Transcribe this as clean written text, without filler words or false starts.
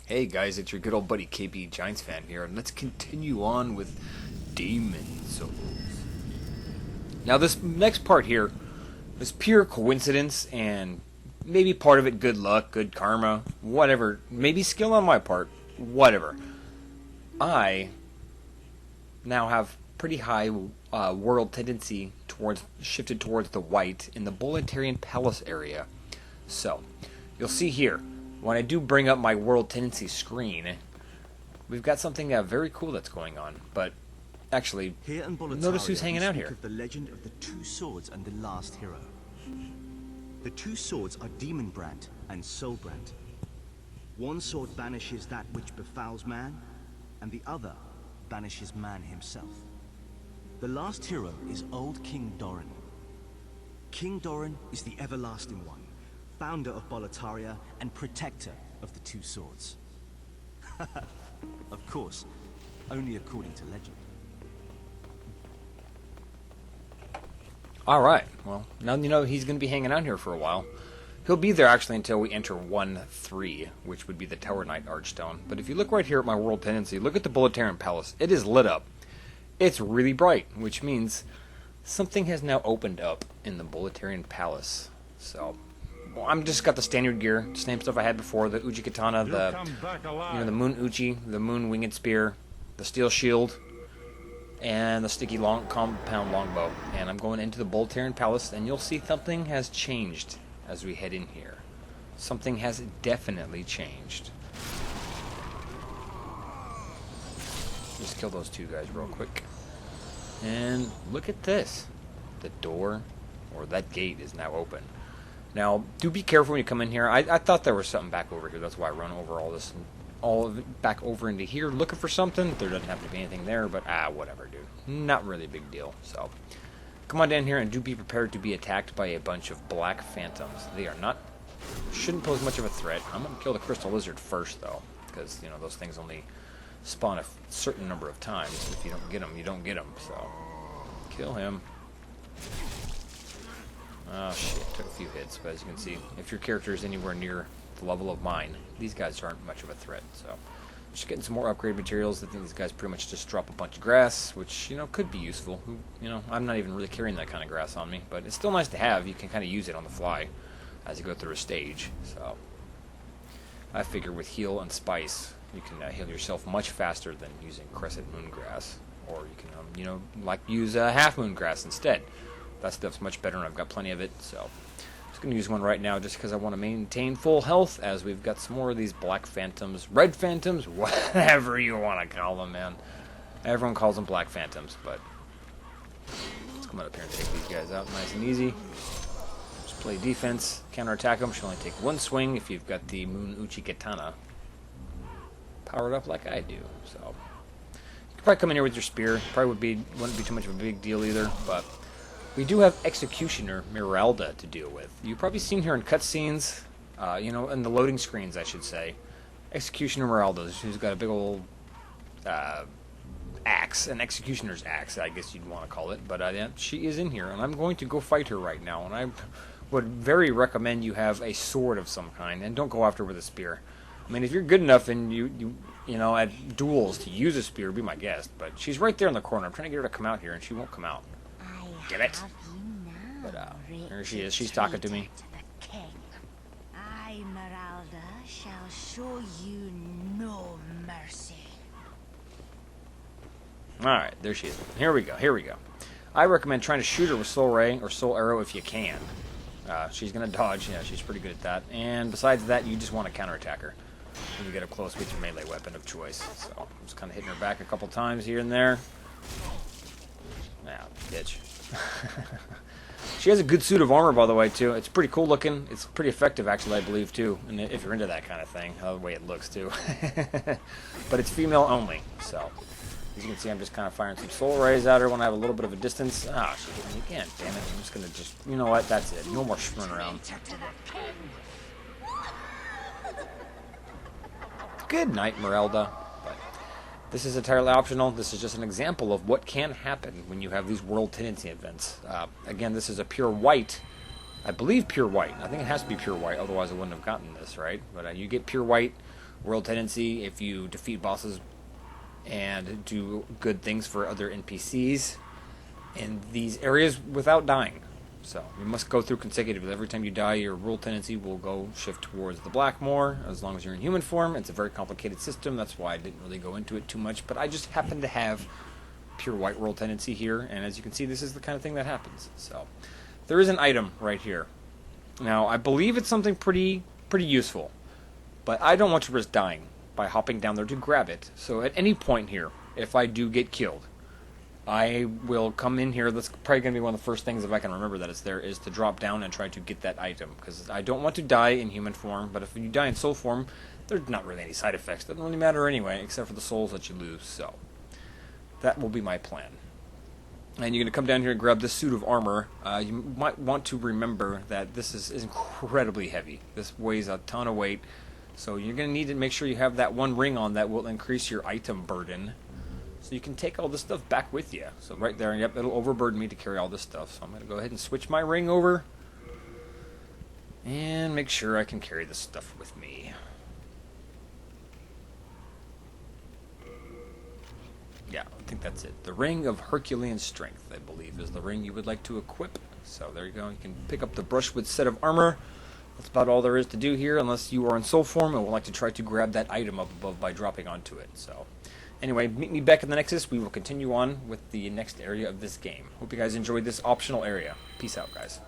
Hey guys, it's your good old buddy KBGiantsfan here, and let's continue on with Demon Souls. Now this next part here is pure coincidence, and maybe part of it good luck, good karma, whatever. Maybe skill on my part, whatever. I now have pretty high world tendency shifted towards the white in the Boletaria Palace area. So, you'll see here, when I do bring up my world tendency screen, we've got something very cool that's going on. But actually, Here in Boletaria, notice who's hanging out here. Of the legend of the two swords and the last hero. The two swords are Demon Brand and Soul Brand. One sword banishes that which befouls man, and the other banishes man himself. The last hero is Old King Doran. King Doran is the everlasting one, founder of Boletaria and protector of the two swords. Of course, only according to legend. Alright, well, now you know he's going to be hanging out here for a while. He'll be there actually until we enter 1-3, which would be the Tower Knight Archstone. But if you look right here at my world tendency, look at the Boletarian Palace. It is lit up. It's really bright, which means something has now opened up in the Boletarian Palace. So, well, I'm just got the standard gear, same stuff I had before, the Uchi Katana, the Moon Uchi, the Moon Winged Spear, the Steel Shield, and the sticky compound longbow. And I'm going into the Boletarian Palace, and you'll see something has changed as we head in here. Something has definitely changed. Just kill those two guys real quick. And look at this. The door, or that gate, is now open. Now, do be careful when you come in here. I thought there was something back over here. That's why I run over all this, all of it back over into here looking for something. There doesn't have to be anything there, but whatever, dude. Not really a big deal. So, come on down here and do be prepared to be attacked by a bunch of black phantoms. They are not, shouldn't pose much of a threat. I'm going to kill the crystal lizard first, though, because, you know, those things only spawn a certain number of times. If you don't get them, you don't get them. So, kill him. Oh shit, took a few hits, but as you can see, if your character is anywhere near the level of mine, these guys aren't much of a threat. So, just getting some more upgrade materials. I think these guys pretty much just drop a bunch of grass, which, you know, could be useful. You know, I'm not even really carrying that kind of grass on me, but it's still nice to have. You can kind of use it on the fly as you go through a stage. So, I figure with heal and spice, you can heal yourself much faster than using crescent moon grass, or you can, you know, like use half moon grass instead. That stuff's much better, and I've got plenty of it. So, I'm just gonna use one right now, just because I want to maintain full health. As we've got some more of these black phantoms, red phantoms, whatever you want to call them, man. Everyone calls them black phantoms, but let's come up here and take these guys out nice and easy. Just play defense, counterattack them. Should only take one swing if you've got the Moon Uchi Katana powered up like I do. So you could probably come in here with your spear. Probably wouldn't be too much of a big deal either. But we do have Executioner Miralda to deal with. You've probably seen her in cutscenes, you know, in the loading screens, I should say. Executioner Miralda, who's got a big old axe, an Executioner's axe, I guess you'd want to call it. But yeah, she is in here, and I'm going to go fight her right now. And I would very recommend you have a sword of some kind, and don't go after her with a spear. I mean, if you're good enough and you know, at duels to use a spear, be my guest. But she's right there in the corner. I'm trying to get her to come out here, and she won't come out. Get it? But here she is. She's talking to me. I, Miralda, shall show you no mercy. Alright, there she is. Here we go. Here we go. I recommend trying to shoot her with Soul Ray or Soul Arrow if you can. She's going to dodge. Yeah, she's pretty good at that. And besides that, you just want to counterattack her when you get up close with your melee weapon of choice. So I'm just kind of hitting her back a couple times here and there. Now, bitch. She has a good suit of armor, by the way, too. It's pretty cool looking. It's pretty effective, actually, I believe, too. And if you're into that kind of thing, the way it looks, too. But it's female only, so as you can see, I'm just kind of firing some soul rays at her when I have a little bit of a distance. Ah, she hit me again. Damn it! I'm just gonna you know what? That's it. No more screwing around. Good night, Miralda. But this is entirely optional. This is just an example of what can happen when you have these world tendency events. Again, this is a pure white. I believe pure white. I think it has to be pure white, otherwise I wouldn't have gotten this, right? But you get pure white world tendency if you defeat bosses and do good things for other NPCs in these areas without dying. So you must go through consecutively. Every time you die, your world tendency will go shift towards the black more, as long as you're in human form. It's a very complicated system. That's why I didn't really go into it too much. But I just happen to have pure white world tendency here, and as you can see, this is the kind of thing that happens. So there is an item right here. Now, I believe it's something pretty useful, but I don't want to risk dying by hopping down there to grab it. So at any point here, if I do get killed, I will come in here. That's probably going to be one of the first things, if I can remember that it's there, is to drop down and try to get that item. Because I don't want to die in human form, but if you die in soul form, there's not really any side effects. Doesn't really matter anyway, except for the souls that you lose. So that will be my plan. And you're going to come down here and grab this suit of armor. You might want to remember that this is incredibly heavy. This weighs a ton of weight. So you're going to need to make sure you have that one ring on that will increase your item burden. So you can take all this stuff back with you. So right there, yep, it'll overburden me to carry all this stuff. So I'm going to go ahead and switch my ring over. And make sure I can carry this stuff with me. Yeah, I think that's it. The Ring of Herculean Strength, I believe, is the ring you would like to equip. So there you go. You can pick up the brushwood set of armor. That's about all there is to do here, unless you are in soul form and would like to try to grab that item up above by dropping onto it. So anyway, meet me back in the Nexus. We will continue on with the next area of this game. Hope you guys enjoyed this optional area. Peace out, guys.